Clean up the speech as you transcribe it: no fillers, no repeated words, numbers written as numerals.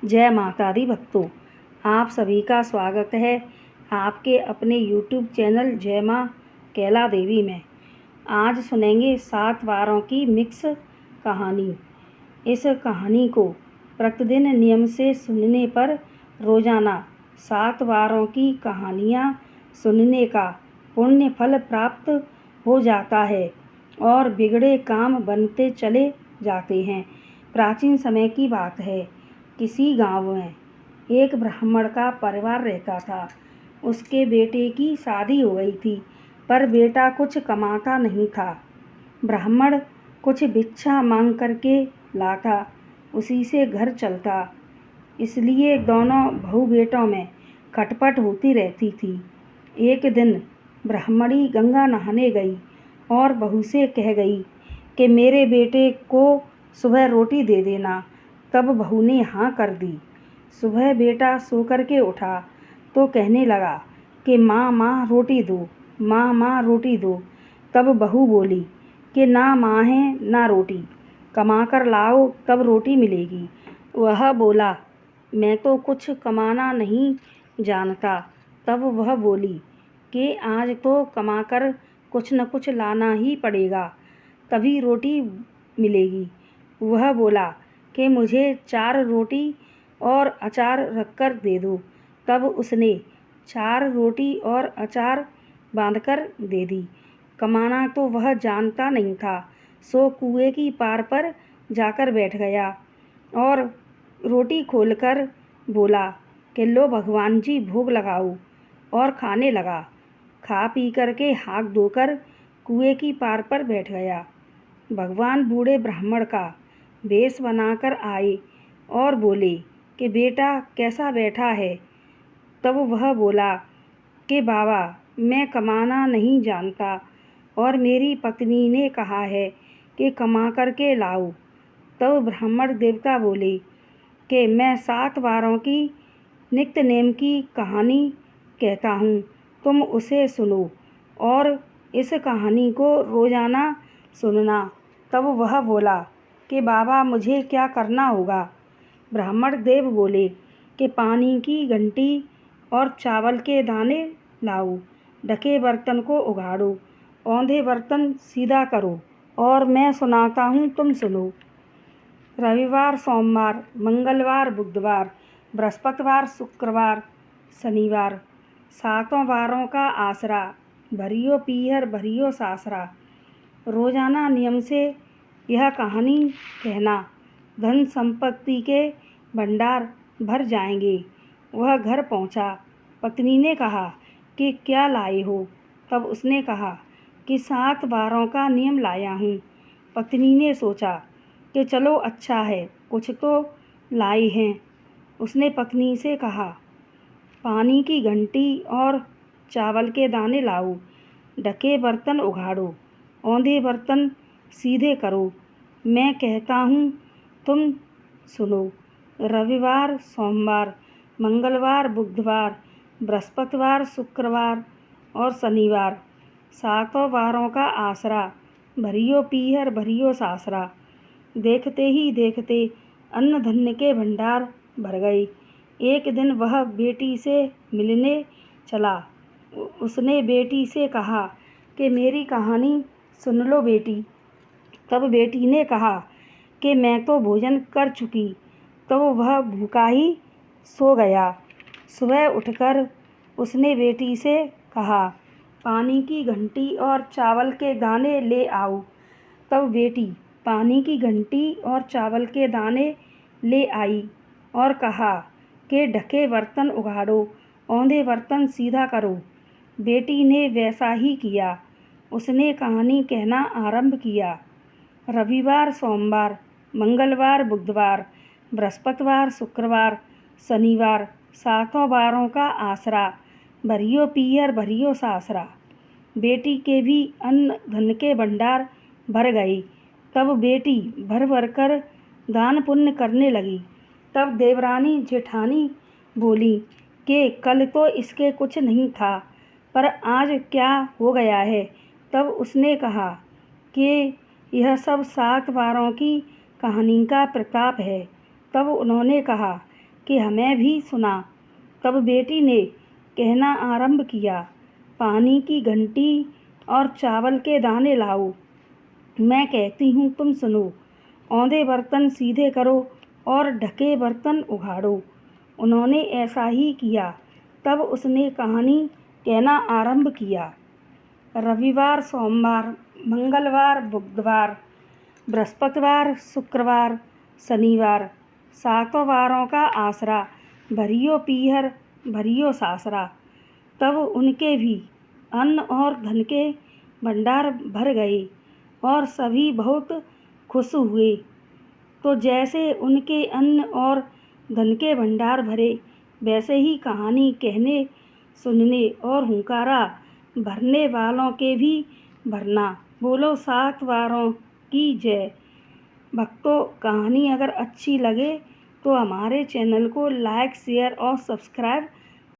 जय माता दी भक्तों, आप सभी का स्वागत है आपके अपने YouTube चैनल जय माँ कैला देवी में। आज सुनेंगे 7 वारों की मिक्स कहानी। इस कहानी को प्रतिदिन नियम से सुनने पर रोज़ाना 7 वारों की कहानियाँ सुनने का पुण्य फल प्राप्त हो जाता है और बिगड़े काम बनते चले जाते हैं। प्राचीन समय की बात है। किसी गांव में एक ब्राह्मण का परिवार रहता था। उसके बेटे की शादी हो गई थी, पर बेटा कुछ कमाता नहीं था। ब्राह्मण कुछ भिक्षा मांग करके लाता, उसी से घर चलता। इसलिए दोनों बहू बेटों में खटपट होती रहती थी। एक दिन ब्राह्मणी गंगा नहाने गई और बहू से कह गई कि मेरे बेटे को सुबह रोटी दे देना। तब बहू ने हाँ कर दी। सुबह बेटा सो कर के उठा तो कहने लगा कि माँ माँ रोटी दो, माँ माँ रोटी दो। तब बहू बोली कि ना माँ है ना रोटी, कमा कर लाओ तब रोटी मिलेगी। वह बोला मैं तो कुछ कमाना नहीं जानता। तब वह बोली कि आज तो कमाकर कुछ न कुछ लाना ही पड़ेगा, तभी रोटी मिलेगी। वह बोला कि मुझे 4 रोटी और अचार रखकर दे दो। तब उसने 4 रोटी और अचार बांधकर दे दी। कमाना तो वह जानता नहीं था, सो कुएं की पार पर जाकर बैठ गया और रोटी खोलकर बोला कि लो भगवान जी भोग लगाओ, और खाने लगा। खा पी करके हाथ धोकर कुएं की पार पर बैठ गया। भगवान बूढ़े ब्राह्मण का वेश बनाकर आए और बोले कि बेटा कैसा बैठा है। तब वह बोला कि बाबा मैं कमाना नहीं जानता और मेरी पत्नी ने कहा है कि कमा करके लाओ। तब ब्राह्मण देवता बोले कि मैं 7 वारों की नित्य नेम की कहानी कहता हूँ, तुम उसे सुनो और इस कहानी को रोज़ाना सुनना। तब वह बोला कि बाबा मुझे क्या करना होगा। ब्राह्मण देव बोले कि पानी की घंटी और चावल के दाने लाओ, ढके बर्तन को उघाड़ो, औंधे बर्तन सीधा करो और मैं सुनाता हूँ तुम सुनो। रविवार, सोमवार, मंगलवार, बुधवार, बृहस्पतिवार, शुक्रवार, शनिवार, 7 वारों का आसरा, भरियो पीहर भरियो सासरा। रोज़ाना नियम से यह कहानी कहना, धन संपत्ति के भंडार भर जाएंगे। वह घर पहुंचा। पत्नी ने कहा कि क्या लाए हो। तब उसने कहा कि 7 वारों का नियम लाया हूँ। पत्नी ने सोचा कि चलो अच्छा है, कुछ तो लाए हैं। उसने पत्नी से कहा पानी की घंटी और चावल के दाने लाओ, ढके बर्तन उघाड़ो, औंधे बर्तन सीधे करो, मैं कहता हूँ तुम सुनो। रविवार, सोमवार, मंगलवार, बुधवार, बृहस्पतिवार, शुक्रवार और शनिवार, 7 वारों का आसरा, भरियो पीहर भरियो सासरा। देखते ही देखते अन्न धन्य के भंडार भर गए। एक दिन वह बेटी से मिलने चला। उसने बेटी से कहा कि मेरी कहानी सुन लो बेटी। तब बेटी ने कहा कि मैं तो भोजन कर चुकी। तब वह भूखा ही सो गया। सुबह उठकर उसने बेटी से कहा पानी की घंटी और चावल के दाने ले आओ। तब बेटी पानी की घंटी और चावल के दाने ले आई और कहा कि ढके बर्तन उघाड़ो, औंधे बर्तन सीधा करो। बेटी ने वैसा ही किया। उसने कहानी कहना आरंभ किया। रविवार, सोमवार, मंगलवार, बुधवार, बृहस्पतिवार, शुक्रवार, शनिवार, 7 वारों का आसरा, भरियो पीहर भरियो सासरा। बेटी के भी अन्न धन के भंडार भर गए। तब बेटी भर भर कर दान पुण्य करने लगी। तब देवरानी जेठानी बोली कि कल तो इसके कुछ नहीं था, पर आज क्या हो गया है। तब उसने कहा कि यह सब 7 वारों की कहानी का प्रताप है। तब उन्होंने कहा कि हमें भी सुना। तब बेटी ने कहना आरंभ किया, पानी की घंटी और चावल के दाने लाओ। मैं कहती हूँ तुम सुनो, औंधे बर्तन सीधे करो और ढके बर्तन उघाड़ो। उन्होंने ऐसा ही किया। तब उसने कहानी कहना आरंभ किया। रविवार, सोमवार, मंगलवार, बुधवार, बृहस्पतिवार, शुक्रवार, शनिवार, 7 वारों का आसरा, भरियो पीहर भरियो सासरा। तब उनके भी अन्न और धन के भंडार भर गए और सभी बहुत खुश हुए। तो जैसे उनके अन्न और धन के भंडार भरे, वैसे ही कहानी कहने, सुनने और हुंकारा भरने वालों के भी भरना। बोलो 7 वारों की जय। भक्तों, कहानी अगर अच्छी लगे तो हमारे चैनल को लाइक, शेयर और सब्सक्राइब